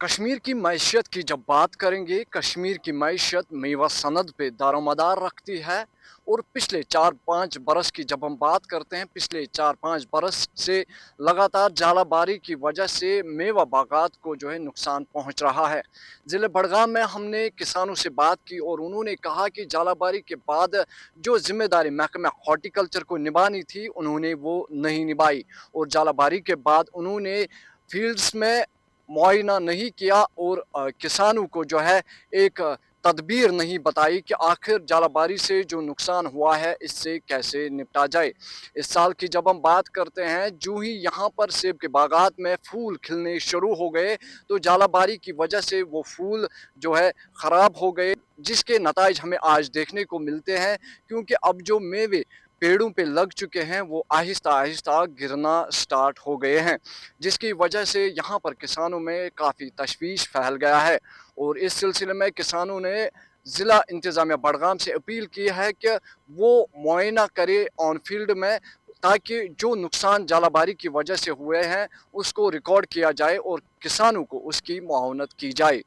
कश्मीर की मईशत की जब बात करेंगे, कश्मीर की मईशत मेवा सनद पे दारोमदार रखती है। और पिछले 4-5 बरस की जब हम बात करते हैं, पिछले 4-5 बरस से लगातार जालाबारी की वजह से मेवा बागात को जो है नुकसान पहुंच रहा है। ज़िले बड़गाम में हमने किसानों से बात की और उन्होंने कहा कि जालाबारी के बाद जो ज़िम्मेदारी महकमा हॉर्टिकल्चर को निभानी थी, उन्होंने वो नहीं निभाई। और जालाबारी के बाद उन्होंने फील्ड्स में मुआयना नहीं किया और किसानों को जो है एक तदबीर नहीं बताई कि आखिर जालाबारी से जो नुकसान हुआ है इससे कैसे निपटा जाए। इस साल की जब हम बात करते हैं, जो ही यहाँ पर सेब के बागात में फूल खिलने शुरू हो गए, तो जालाबारी की वजह से वो फूल जो है ख़राब हो गए, जिसके नताइज हमें आज देखने को मिलते हैं। क्योंकि अब जो मेवे पेड़ों पे लग चुके हैं वो आहिस्ता आहिस्ता गिरना स्टार्ट हो गए हैं, जिसकी वजह से यहाँ पर किसानों में काफ़ी तशवीश फैल गया है। और इस सिलसिले में किसानों ने ज़िला इंतज़ामिया बड़गाम से अपील की है कि वो मुआयना करे ऑन फील्ड में, ताकि जो नुकसान जालाबारी की वजह से हुए हैं उसको रिकॉर्ड किया जाए और किसानों को उसकी मुआवनत की जाए।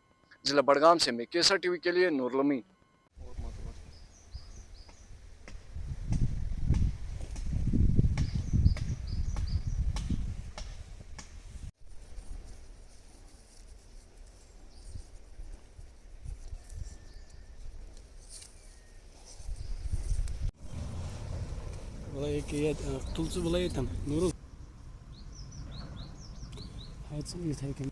ज़िला बड़गाम से मैं केसर टीवी के लिए नूर लमी। Vallahi tulsu vilayetim. Nurul. Hayatım yeteyken.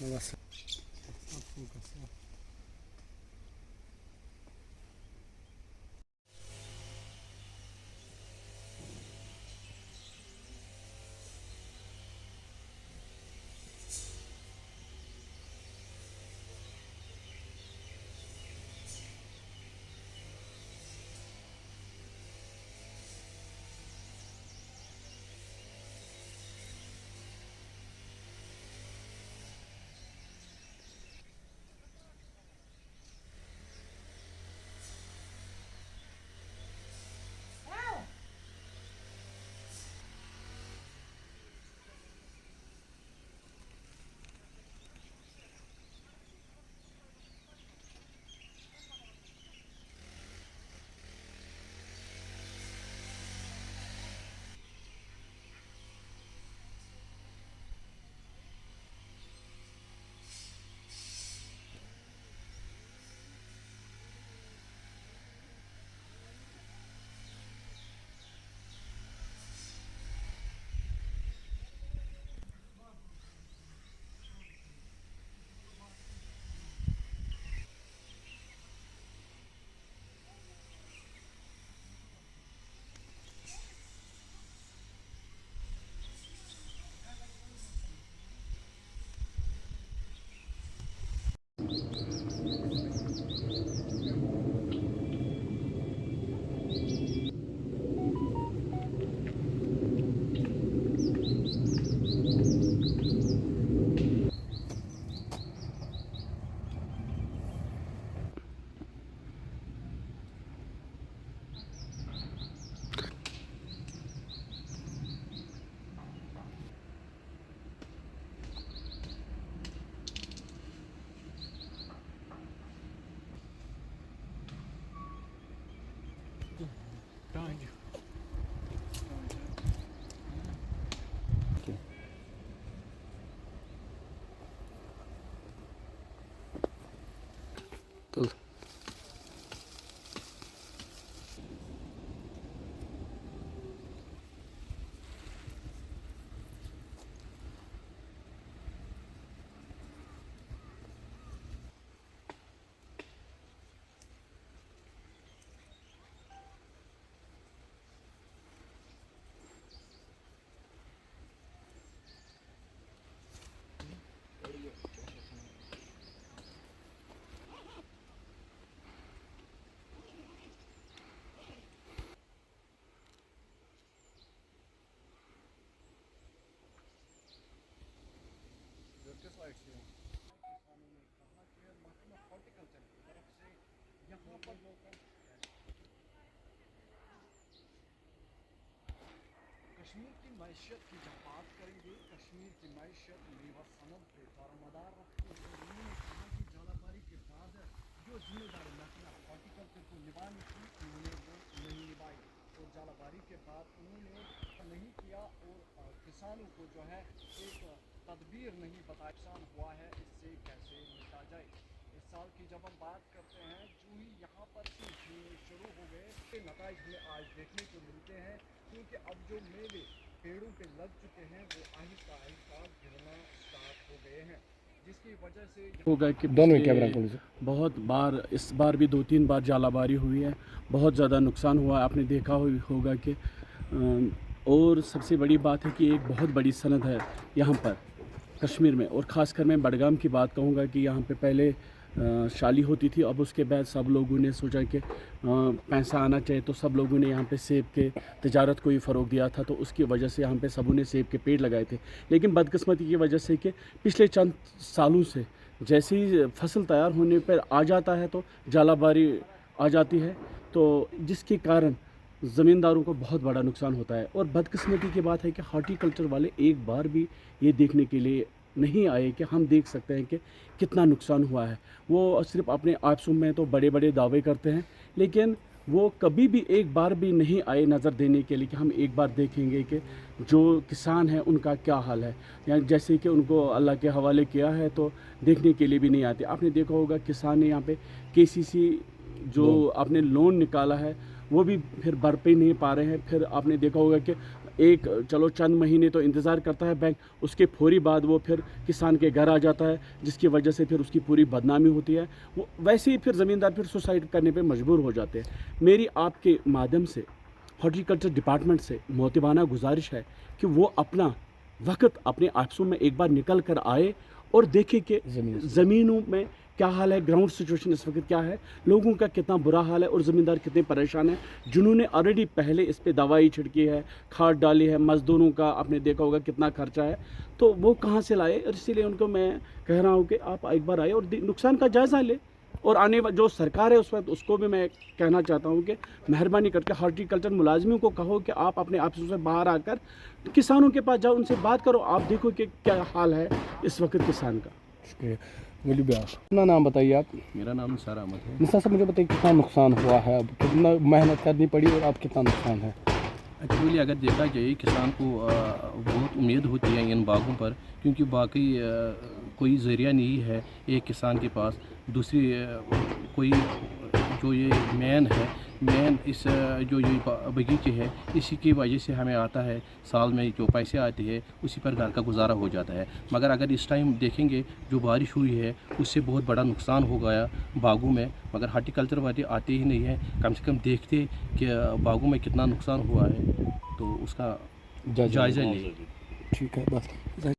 Nasıl? Side से किसानों ने कहा कि महकमा हॉर्टिकल्चर की तरफ से यहाँ पर कश्मीर की मैशियत की जब बात करेंगे, कश्मीर की मैशियत मेवा सनद पे दारोमदार रखती है। उन्होंने कहा कि झालावाड़ी के बाद जो जिम्मेदारी महकमा हॉर्टिकल्चर को निभानी थी उन्होंने वो नहीं निभाई, और झालावाड़ी के बाद उन्होंने नहीं किया, और किसानों को जो है एक तदबीर नहीं बताया नुकसान हुआ है, इससे कैसे निपटा जाए। इस साल की जब हम बात करते हैं, जो ही यहाँ पर शुरू हो गए नताइज हमें आज देखने को मिलते हैं, क्योंकि अब जो मेवे पेड़ों पे लग चुके हैं वो आहिस्ता आहिस्ता गिरना स्टार्ट हो गए हैं, जिसकी वजह से होगा कि दोनों पिछले कैमरा खोल से बहुत बार, इस बार भी 2-3 बार जालाबारी हुई है, बहुत ज़्यादा नुकसान हुआ है। आपने देखा होगा कि और सबसे बड़ी बात है कि एक बहुत बड़ी सनद है यहाँ पर कश्मीर में, और ख़ासकर मैं बडगाम की बात कहूँगा कि यहाँ पे पहले शाली होती थी, अब उसके बाद सब लोगों ने सोचा कि पैसा आना चाहिए, तो सब लोगों ने यहाँ पे सेब के तिजारत को ही फ़रोग़ दिया था, तो उसकी वजह से यहाँ पे सबों ने सेब के पेड़ लगाए थे। लेकिन बदकिस्मती की वजह से कि पिछले चंद सालों से जैसे ही फसल तैयार होने पर आ जाता है तो जालाबारी आ जाती है, तो जिसके कारण ज़मींदारों को बहुत बड़ा नुकसान होता है। और बदकिस्मती की बात है कि हॉर्टिकल्चर वाले एक बार भी ये देखने के लिए नहीं आए कि हम देख सकते हैं कि कितना नुकसान हुआ है। वो सिर्फ अपने आपसों में तो बड़े बड़े दावे करते हैं, लेकिन वो कभी भी एक बार भी नहीं आए नज़र देने के लिए कि हम एक बार देखेंगे कि जो किसान हैं उनका क्या हाल है, या जैसे कि उनको अल्लाह के हवाले किया है तो देखने के लिए भी नहीं आते। आपने देखा होगा किसान ने यहाँ पे KCC जो आपने लोन निकाला है वो भी फिर भर पे नहीं पा रहे हैं। फिर आपने देखा होगा कि एक चलो चंद महीने तो इंतज़ार करता है बैंक, उसके फौरी बाद वो फिर किसान के घर आ जाता है, जिसकी वजह से फिर उसकी पूरी बदनामी होती है। वो वैसे ही फिर ज़मींदार फिर सुसाइड करने पे मजबूर हो जाते हैं। मेरी आपके माध्यम से हॉर्टिकल्चर डिपार्टमेंट से मोहतबाना गुजारिश है कि वो अपना वक्त अपने आपसों में एक बार निकल कर आए और देखे कि ज़मीनों में क्या हाल है, ग्राउंड सिचुएशन इस वक्त क्या है, लोगों का कितना बुरा हाल है और ज़मींदार कितने परेशान हैं, जिन्होंने ऑलरेडी पहले इस पे दवाई छिड़की है, खाद डाली है, मज़दूरों का आपने देखा होगा कितना खर्चा है, तो वो कहाँ से लाए। और इसीलिए उनको मैं कह रहा हूँ कि आप एक बार आए और नुकसान का जायज़ा ले, और आने जो सरकार है उस वक्त उसको भी मैं कहना चाहता हूँ कि मेहरबानी करके हॉर्टिकल्चर मुलाजमियों को कहो कि आप अपने आपसों से बाहर आकर किसानों के पास जाओ, उनसे बात करो, आप देखो कि क्या हाल है इस वक्त किसान का। शुक्रिया। वली ब्यास, अपना नाम बताइए आप। मेरा नाम निसार अहमद है। निसार साहब, मुझे बताइए कितना नुकसान हुआ है, अब कितना मेहनत करनी पड़ी और अब कितना नुकसान है। एक्चुअली अगर देखा जाए किसान को बहुत उम्मीद होती है इन बागों पर, क्योंकि बाकी कोई ज़रिया नहीं है एक किसान के पास। दूसरी कोई जो ये मेन इस जो ये बगीचे है इसी की वजह से हमें आता है, साल में जो पैसे आते हैं उसी पर घर का गुजारा हो जाता है। मगर अगर इस टाइम देखेंगे जो बारिश हुई है उससे बहुत बड़ा नुकसान हो गया बागों में, मगर हॉर्टिकल्चर वाले आते ही नहीं हैं कम से कम देखते कि बागों में कितना नुकसान हुआ है तो उसका जायज़ा लें। ठीक है, बस।